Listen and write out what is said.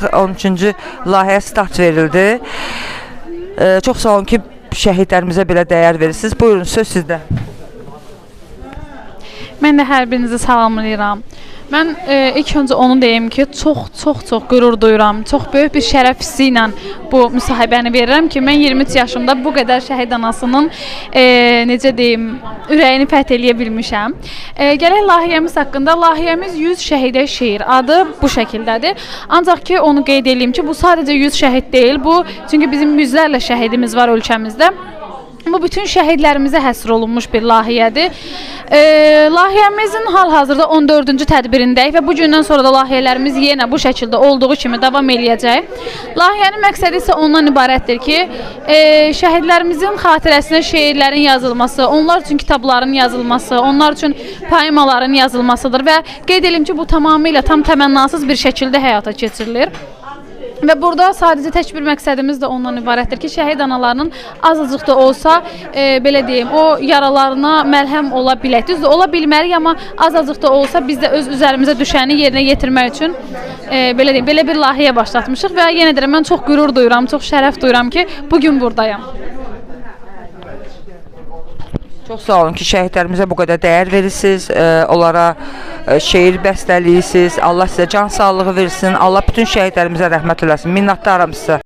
13-cü layihəyə start verildi. Çox sağ olun ki, şəhidlərimizə belə dəyər verirsiniz. Buyurun, söz sizdə. Mən də hər birinizi salamlayıram. Mən ilk öncə onu deyim ki, çox qürur duyuram. Çox böyük bir şərəf hissi ilə bu müsahibəni verirəm ki, mən 23 yaşımda bu qədər şəhid anasının necə deyim, ürəyini fəth eləyə bilmişəm. Gələk layihəmiz haqqında. Layihəmiz 100 şəhidə şeir. Adı bu şəkildədir. Ancaq ki, onu qeyd edeyim ki, bu sadəcə 100 şəhid deyil. Bu, çünki bizim yüzlərlə şəhidimiz var ölkəmizdə. Bu bütün şəhidlərimizə həsr olunmuş bir layihədir. Layihəmizin hal-hazırda 14-cü tədbirindəyik və bu gündən sonra da layihələrimiz yenə bu şəkildə olduğu kimi davam eləyəcək. Layihənin məqsədi isə ondan ibarətdir ki, şəhidlərimizin xatirəsinə şeirlərin yazılması, onlar üçün kitabların yazılması, onlar üçün poemaların yazılmasıdır və qeyd edelim ki, bu tamamilə tam təmənnasız bir şəkildə həyata keçirilir. Və burada sadəcə tək bir məqsədimiz də ondan ibarətdir ki, şəhid analarının azıcıq da olsa, belə deyim, o yaralarına məlhəm ola bilək. Düzdür, ola bilməliyik, amma azıcıq da olsa biz də öz üzərimizə düşəni yerinə yetirmək üçün belə deyim, belə bir layihəyə başlatmışıq və yenə deyirəm, mən çox qürur duyuram, çox şərəf duyuram ki, bugün buradayam. Çox sağ olun ki, şəhidlərimizə bu qədər dəyər verirsiniz, onlara şeir bəstələyirsiniz. Allah sizə can sağlığı versin, Allah bütün şəhidlərimizə rəhmət eləsin. Minnətdaram sizə.